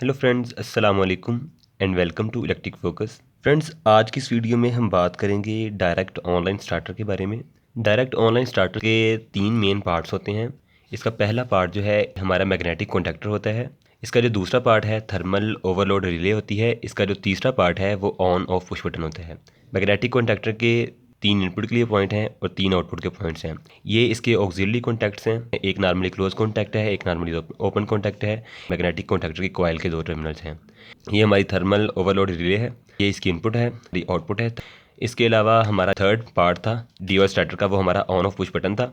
Hello friends, अस्सलाम वालेकुम and welcome to Electric Focus. Friends, आज की इस वीडियो में हम बात करेंगे डायरेक्ट ऑनलाइन स्टार्टर के बारे में। डायरेक्ट ऑनलाइन स्टार्टर के तीन मेन पार्ट्स होते हैं। इसका पहला पार्ट जो है हमारा मैग्नेटिक कॉन्टैक्टर होता है। इसका जो दूसरा पार्ट है थर्मल ओवरलोड रिले होती है। इसका जो तीसरा पार्ट है वो ऑन ऑफ पुश बटन होता है। मैग्नेटिक कॉन्टैक्टर के तीन इनपुट के लिए पॉइंट हैं और तीन आउटपुट के पॉइंट्स हैं। ये इसके ऑक्सिलरी कॉन्टैक्ट्स हैं। एक नॉर्मली क्लोज कॉन्टैक्ट है, एक नॉर्मली ओपन कॉन्टैक्ट है। मैग्नेटिक कॉन्टैक्टर की कॉइल के दो टर्मिनल्स हैं। ये हमारी थर्मल ओवरलोड रिले है, ये इसकी इनपुट है, ये आउटपुट है। इसके अलावा हमारा थर्ड पार्ट था डीओ स्टार्टर का, वो हमारा ऑन ऑफ पुश बटन था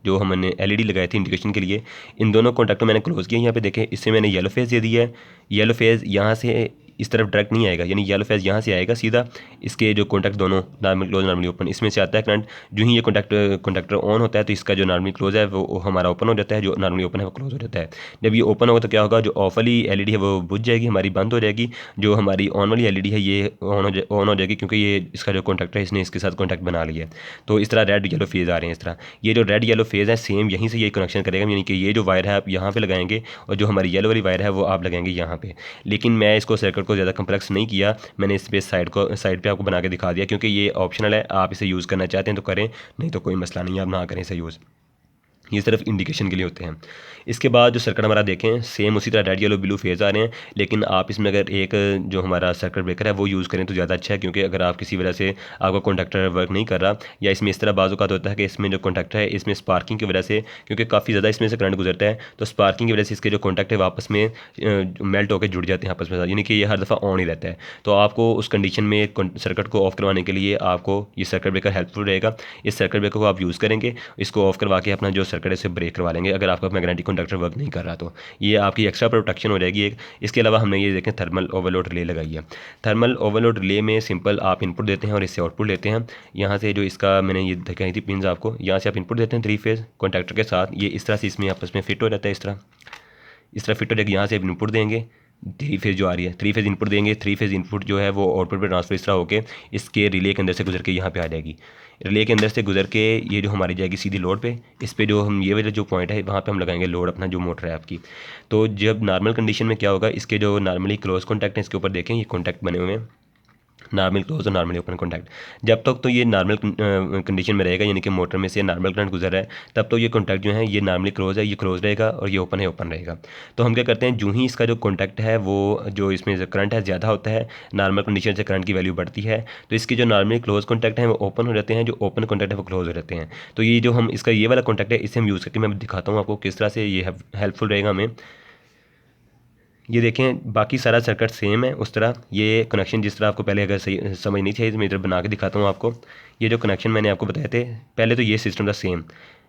जो हमने एलईडी लगाई थी इंडिकेशन के लिए। इन दोनों कॉन्टैक्ट मैंने क्लोज किया। यहाँ पे देखें, इससे मैंने येलो फेज दे दिया है। येलो फेज यहाँ से इस तरफ डायरेक्ट नहीं आएगा, यानी येलो फेज यहाँ से आएगा सीधा। इसके जो कॉन्टैक्ट दोनों नॉर्मल क्लोज नॉर्मली ओपन, इसमें से आता है करंट। जो ही ये कॉन्टैक्टर ऑन होता है तो इसका जो नॉर्मली क्लोज है वो हमारा ओपन हो जाता है, जो नॉर्मली ओपन है वो क्लोज हो जाता है। जब ये ओपन होगा तो क्या होगा, जो ऑफ वाली एलईडी है वो बुझ जाएगी, हमारी बंद हो जाएगी। जो हमारी ऑन वाली एलईडी है ये ऑन हो जाएगी, क्योंकि ये इसका जो कॉन्टैक्टर है इसने इसके साथ कॉन्टैक्ट बना लिया है। तो इस तरह रेड येलो फेज आ रहे हैं। इस तरह ये जो रेड येलो फेज है सेम यहीं से ये कनेक्शन करेगा, यानी कि ये जो वायर है आप यहाँ पे लगाएंगे और जो हमारी येलो वाली वायर है वो आप लगाएंगे यहाँ पे। लेकिन मैं इसको सर्किट को ज़्यादा कम्प्लेक्स नहीं किया, मैंने इस पे साइड पे आपको बना के दिखा दिया, क्योंकि ये ऑप्शनल है। आप इसे यूज़ करना चाहते हैं तो करें, नहीं तो कोई मसला नहीं है, आप ना करें इसे यूज़। ये सिर्फ इंडिकेशन के लिए होते हैं। इसके बाद जो सर्किट हमारा देखें सेम उसी तरह रेड येलो ब्लू फेज आ रहे हैं। लेकिन आप इसमें अगर एक जो हमारा सर्किट ब्रेकर है वो यूज़ करें तो ज़्यादा अच्छा है, क्योंकि अगर आप किसी वजह से आपका कॉन्टैक्टर वर्क नहीं कर रहा, या इसमें इस तरह बाजू का होता है कि इसमें जो कॉन्टैक्टर है इसमें स्पार्किंग की वजह से, क्योंकि काफ़ी ज़्यादा इसमें से करंट गुजरता है, तो स्पार्किंग की वजह से इसके जो कॉन्टैक्ट है आपस में मेल्ट होकर जुड़ जाते हैं आपस में, यानी कि ये हर दफ़ा ऑन ही रहता है। तो आपको उस कंडीशन में सर्किट को ऑफ करवाने के लिए आपको ये सर्किट ब्रेकर हेल्पफुल रहेगा। इस सर्किट ब्रेकर को आप यूज़ करेंगे, इसको ऑफ करवा के अपना जो सर्किट है इसे ब्रेक करवा लेंगे अगर आपका मैग्नेटिक कॉन्टैक्टर वर्क नहीं कर रहा तो। ये आपकी एक्स्ट्रा प्रोटेक्शन हो जाएगी एक। इसके अलावा हमने ये देखें थर्मल ओवरलोड रिले लगाई है। थर्मल ओवरलोड रिले में सिंपल आप इनपुट देते हैं और इससे आउटपुट लेते हैं। यहाँ से जो इसका मैंने ये दिखाई थी पिन्स आपको, यहाँ से आप इनपुट देते हैं 3 फेज कॉन्टैक्टर के साथ। ये इस तरह से इसमें आपस में फिट हो जाता है, इस तरह फिट हो जाएगी। यहाँ से आप इनपुट देंगे 3 फेज जो आ रही है, 3 फेज इनपुट देंगे। 3 फेज इनपुट जो है वो आउटपुट पे ट्रांसफर इस तरह होकर इसके रिले के अंदर से गुजर के यहाँ पे आ जाएगी। रिले के अंदर से गुजर के ये जो हमारी जाएगी सीधी लोड पे। इस पे जो हम ये वाला जो पॉइंट है वहाँ पे हम लगाएंगे लोड अपना जो मोटर है आपकी। तो जब नॉर्मल कंडीशन में क्या होगा, इसके जो नॉर्मली क्लोज कॉन्टैक्ट हैं इसके ऊपर देखें ये कॉन्टैक्ट बने हुए हैं, नॉर्मल क्लोज और नॉर्मली ओपन कॉन्टैक्ट। जब तक तो ये नॉर्मल कंडीशन में रहेगा, यानी कि मोटर में से नॉर्मल करंट गुजर रहा है, तब तो ये कॉन्टैक्ट जो है ये नॉर्मली क्लोज है, ये क्लोज रहेगा, और ये ओपन है ओपन रहेगा। तो हम क्या करते हैं, जो ही इसका जो कॉन्टैक्ट है वो जो इसमें जो करंट है ज़्यादा होता है, नॉर्मल कंडीशन से करंट की वैल्यू बढ़ती है, तो इसके जो नॉर्मली क्लोज कॉन्टैक्ट हैं वो ओपन हो जाते हैं, जो ओपन कॉन्टैक्ट है वो क्लोज हो जाते हैं। तो ये जो हम इसका ये वाला कॉन्टैक्ट है इसे हम यूज़ करके मैं दिखाता हूँ आपको किस तरह से ये हेल्पफुल रहेगा हमें। ये देखें बाकी सारा सर्किट सेम है उस तरह। ये कनेक्शन जिस तरह आपको पहले अगर सही समझ नहीं थी, मैं इधर बना के दिखाता हूँ आपको। ये जो कनेक्शन मैंने आपको बताए थे पहले, तो ये सिस्टम था सेम।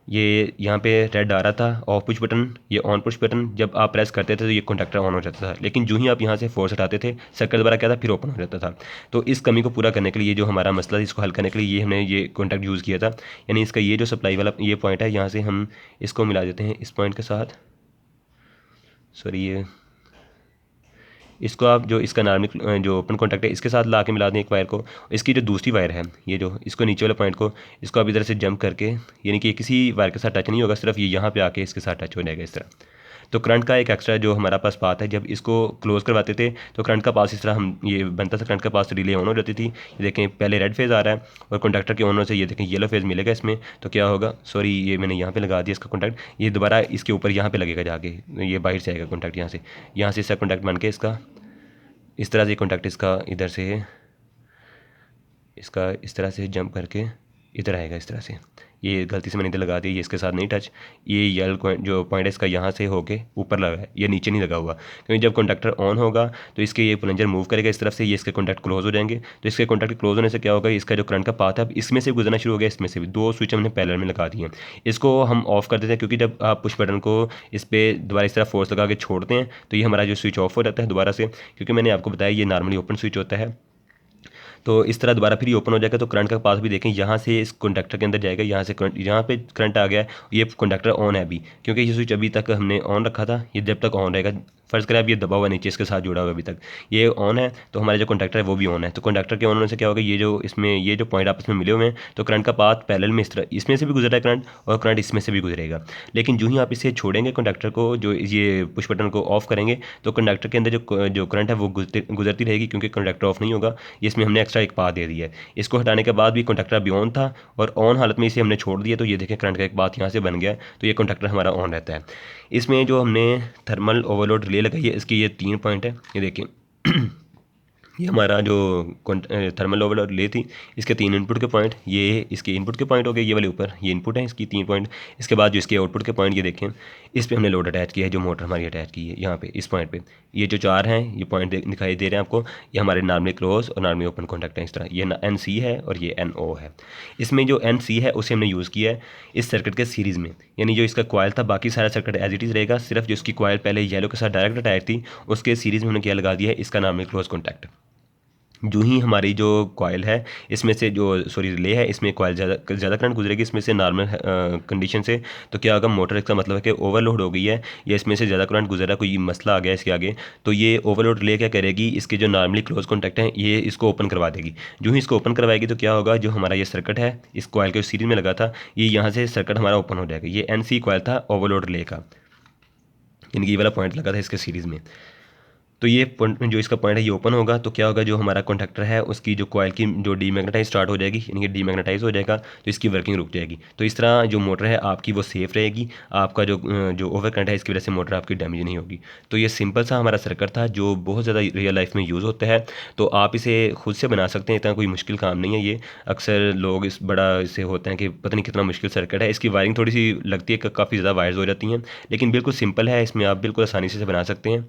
ये यहाँ पे रेड आ रहा था ऑफ पुश बटन, ये ऑन पुश बटन। जब आप प्रेस करते थे तो ये कॉन्टैक्टर ऑन हो जाता था, लेकिन जो ही आप यहाँ से फोर्स हटाते थे सर्किट दोबारा क्या था फिर ओपन हो जाता था। तो इस कमी को पूरा करने के लिए, ये जो हमारा मसला है इसको हल करने के लिए ये हमने ये कॉन्टैक्ट यूज़ किया था। यानी इसका ये जो सप्लाई वाला ये पॉइंट है, यहाँ से हम इसको मिला देते हैं इस पॉइंट के साथ। सॉरी, ये इसको आप जो इसका नॉर्मल जो ओपन कॉन्टैक्ट है इसके साथ ला के मिला दें एक वायर को। इसकी जो दूसरी वायर है ये जो इसको नीचे वाले पॉइंट को, इसको आप इधर से जंप करके, यानी कि किसी वायर के साथ टच नहीं होगा, सिर्फ ये यहाँ पे आके इसके साथ टच हो जाएगा इस तरह। तो करंट का एक एक्स्ट्रा जो हमारा पास पाथ है, जब इसको क्लोज करवाते थे तो करंट का पास इस तरह हम ये बनता था, करंट का पास रिले ऑन हो जाती थी। ये देखें पहले रेड फेज़ आ रहा है और कॉन्टैक्टर के ऑन होने से ये देखें येलो फेज़ मिलेगा इसमें। तो क्या होगा, सॉरी ये मैंने यहाँ पे लगा दिया इसका कॉन्टैक्ट, ये दोबारा इसके ऊपर यहाँ पे लगेगा जाके, ये बाहर से आएगा कॉन्टैक्ट यहाँ से इसका कॉन्टैक्ट बन के इसका इस तरह से कॉन्टैक्ट इसका इधर से इसका इस तरह से जंप करके इधर आएगा इस तरह से। ये गलती से मैंने इधर लगा दिया, ये इसके साथ नहीं टच। ये येलो जो पॉइंट है इसका यहाँ से होके ऊपर लगा है, ये नीचे नहीं लगा हुआ, क्योंकि जब कॉन्टैक्टर ऑन होगा तो इसके ये प्लंजर मूव करेगा इस तरफ से, ये इसके कॉन्टैक्ट क्लोज हो जाएंगे। तो इसके कॉन्टैक्ट क्लोज होने से क्या होगा, इसका जो करंट का पाथ है अब इसमें से गुजरना शुरू हो गया, इसमें से भी 2 स्विच हमने पैरेलल में लगा दिए हैं। इसको हम ऑफ कर देते हैं, क्योंकि जब आप पुश बटन को इस पर दोबारा इस तरह फोर्स लगा के छोड़ते हैं तो ये हमारा जो स्विच ऑफ हो जाता है दोबारा से, क्योंकि मैंने आपको बताया ये नॉर्मली ओपन स्विच होता है। तो इस तरह दोबारा फिर ये ओपन हो जाएगा। तो करंट का पास भी देखें यहाँ से इस कॉन्टैक्टर के अंदर जाएगा, यहाँ से करंट, यहाँ पे करंट आ गया है, ये कॉन्टैक्टर ऑन है अभी, क्योंकि ये स्विच अभी तक हमने ऑन रखा था। ये जब तक ऑन रहेगा फ़र्ज़ करें अब ये दबा हुआ नीचे इसके साथ जुड़ा हुआ अभी तक, ये ऑन है तो हमारे जो कंडक्टर है वो भी ऑन है। तो कंडक्टर के ऑन होने से क्या होगा, ये जो इसमें ये जो पॉइंट आपस में मिले हुए हैं तो करंट का पाथ पैरेलल में इस तरह इसमें से भी गुजर रहा है करंट और करंट इसमें से भी गुजरेगा। लेकिन जो ही आप इसे छोड़ेंगे कंडक्टर को, जो ये पुश बटन को ऑफ करेंगे तो कंडक्टर के अंदर जो करंट है वो गुजरती रहेगी, क्योंकि कंडक्टर ऑफ नहीं होगा। ये इसमें हमने एक्स्ट्रा एक पाथ दे दिया है। इसको हटाने के बाद भी कंडक्टर अभी ऑन था और ऑन हालत में इसे हमने छोड़ दिया, तो ये देखें करंट का एक पाथ यहाँ से बन गया, तो ये कंडक्टर हमारा ऑन रहता है। इसमें जो हमने थर्मल ओवरलोड रिले लगाई है, इसकी ये 3 पॉइंट है, ये देखें ये हमारा जो थर्मल ओवरलोड रिले थी, इसके 3 इनपुट के पॉइंट, ये इसके इनपुट के पॉइंट हो गए, ये वाले ऊपर ये इनपुट है इसकी 3 पॉइंट। इसके बाद जो इसके आउटपुट के पॉइंट ये देखें, इस पे हमने लोड अटैच किया है, जो मोटर हमारी अटैच की है यहाँ पे इस पॉइंट पे। ये जो 4 हैं ये पॉइंट दिखाई दे रहे हैं आपको, ये हमारे नॉर्मली क्लोज और नॉर्मली ओपन कॉन्टैक्ट हैं। इस तरह ये NC है और ये NO है। इसमें जो NC है उसे हमने यूज़ किया है इस सर्किट के सीरीज़ में, यानी जो इसका कॉयल था बाकी सारा सर्किट एज इट इज़ रहेगा, सिर्फ जो इसकी कॉयल पहले येलो के साथ डायरेक्ट अटैच थी उसके सीरीज़ में हमने क्या लगा दिया है, इसका नॉर्मली क्लोज कॉन्टैक्ट। जो ही हमारी जो कॉयल है इसमें से जो रिले है, इसमें कॉयल ज़्यादा करंट गुजरेगी इसमें से नॉर्मल कंडीशन से, तो क्या होगा, मोटर इसका मतलब है कि ओवरलोड हो गई है या इसमें से ज़्यादा करंट गुजरा, कोई मसला आ गया इसके आगे, तो ये ओवरलोड रिले क्या करेगी, इसके जो नॉर्मली क्लोज कॉन्टैक्ट हैं ये इसको ओपन करवा देगी। जो ही इसको ओपन करवाएगी तो क्या होगा, जो हमारा ये सर्किट है इस कॉयल के सीरीज में लगा था, ये यहाँ से सर्किट हमारा ओपन हो जाएगा। ये NC कॉयल था ओवरलोड रिले का, यानी ये वाला पॉइंट लगा था इसके सीरीज़ में। तो ये पॉइंट जो इसका पॉइंट है ये ओपन होगा, तो क्या होगा, जो हमारा कंडक्टर है उसकी जो कॉयल की जो डीमैग्नेटाइज स्टार्ट हो जाएगी, यानी कि डीमैग्नेटाइज हो जाएगा, तो इसकी वर्किंग रुक जाएगी। तो इस तरह जो मोटर है आपकी वो सेफ़ रहेगी, आपका जो ओवर करंट है इसकी वजह से मोटर आपकी डैमेज नहीं होगी। तो ये सिंपल सा हमारा सर्किट था जो बहुत ज़्यादा रियल लाइफ में यूज़ होता है, तो आप इसे खुद से बना सकते हैं, इतना कोई मुश्किल काम नहीं है ये। अक्सर लोग इस बड़ा इसे होते हैं कि पता नहीं कितना मुश्किल सर्किट है, इसकी वायरिंग थोड़ी सी लगती है कि काफ़ी ज़्यादा वायर्स हो जाती हैं, लेकिन बिल्कुल सिंपल है, इसमें आप बिल्कुल आसानी से इसे बना सकते हैं।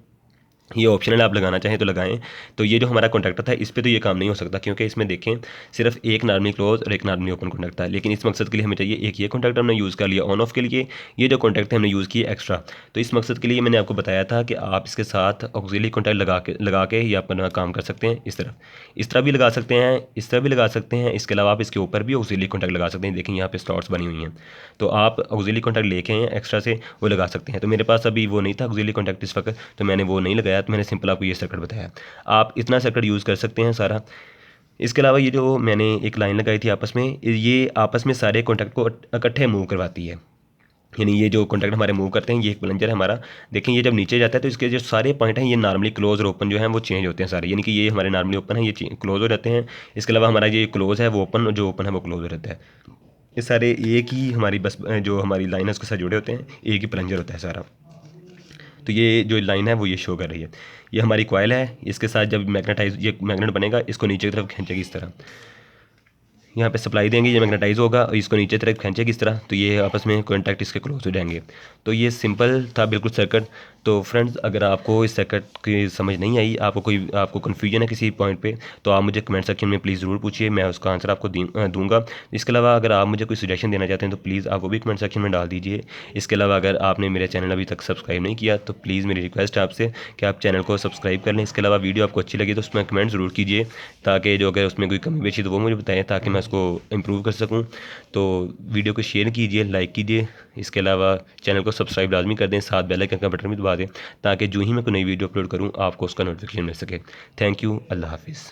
ये ऑप्शनल आप लगाना चाहें तो लगाएं। तो ये जो हमारा कॉन्टैक्टर था इस पे तो ये काम नहीं हो सकता, क्योंकि इसमें देखें सिर्फ एक नॉर्मली क्लोज और एक नॉर्मली ओपन कॉन्टैक्ट था, लेकिन इस मकसद के लिए हमें चाहिए एक ये कॉन्टैक्ट हमने यूज़ कर लिया ऑन ऑफ के लिए, ये जो कॉन्टैक्ट है हमने यूज़ किया एक्स्ट्रा। तो इस मकसद के लिए मैंने आपको बताया था कि आप इसके साथ ऑक्सिलरी कॉन्टैक्ट लगा के ये अपना काम कर सकते हैं। इस तरह भी लगा सकते हैं, इस तरह भी लगा सकते हैं। इसके अलावा आप इसके ऊपर भी ऑक्सिलरी कॉन्टैक्ट लगा सकते हैं। देखें यहाँ पे स्लॉट्स बनी हुई हैं, तो आप ऑक्सिलरी कॉन्टैक्ट लेके हैं एक्स्ट्रा से वो लगा सकते हैं। तो मेरे पास अभी वो नहीं था ऑक्सिलरी कॉन्टैक्ट इस वक्त, तो मैंने वो नहीं लगाया, तो मैंने सिंपल आपको ये सर्किट बताया। आप इतना सर्किट यूज़ कर सकते हैं सारा। इसके अलावा ये जो मैंने एक लाइन लगाई थी आपस में, ये आपस में सारे कॉन्टैक्ट को इकट्ठे मूव करवाती है, यानी ये जो कॉन्टैक्ट हमारे मूव करते हैं, ये एक प्लंजर है हमारा। देखें ये जब नीचे जाता है तो इसके जो सारे पॉइंट हैं ये नॉर्मली क्लोज और ओपन जो है वो चेंज होते हैं सारे, यानी कि ये हमारे नॉर्मली ओपन है ये क्लोज हो जाते हैं। इसके अलावा हमारा ये क्लोज है वो ओपन, और जो ओपन है वो क्लोज हो जाता है। ये सारे एक ही हमारी बस जो हमारी लाइन है उसके साथ जुड़े होते हैं, एक ही प्लंजर होता है सारा। तो ये जो लाइन है वो ये शो कर रही है, ये हमारी कॉयल है, इसके साथ जब ये मैग्नेट बनेगा इसको नीचे की तरफ खींचेगी इस तरह, यहाँ पे सप्लाई देंगे, ये मैग्नेटाइज होगा और इसको नीचे तरफ खींचेगी इस तरह, तो ये आपस में कॉन्टैक्ट इसके क्लोज हो जाएंगे। तो ये सिंपल था बिल्कुल सर्किट। तो फ्रेंड्स अगर आपको इस सर्किट की समझ नहीं आई, आपको कन्फ्यूजन है किसी पॉइंट पे, तो आप मुझे कमेंट सेक्शन में प्लीज़ ज़रूर पूछिए, मैं उसका आंसर आपको दूंगा। इसके अलावा अगर आप मुझे कोई सजेशन देना चाहते हैं तो प्लीज़ आप वो भी कमेंट सेक्शन में डाल दीजिए। इसके अलावा अगर आपने मेरे चैनल अभी तक सब्सक्राइब नहीं किया तो प्लीज़ मेरी रिक्वेस्ट है आपसे कि आप चैनल को सब्सक्राइब कर लें। इसके अलावा वीडियो आपको अच्छी लगी तो उसमें कमेंट ज़रूर कीजिए, ताकि जो अगर उसमें कोई कमी पेशी तो वो मुझे बताएं, ताकि मैं उसको इम्प्रूव कर सकूँ। तो वीडियो को शेयर कीजिए, लाइक कीजिए। इसके अलावा चैनल को सब्सक्राइब लाजमी कर दें, साथ बेल आइकन का बटन भी दबा दें, ताकि जो ही मैं कोई नई वीडियो अपलोड करूँ आपको उसका नोटिफिकेशन मिल सके। थैंक यू, अल्लाह हाफिज़।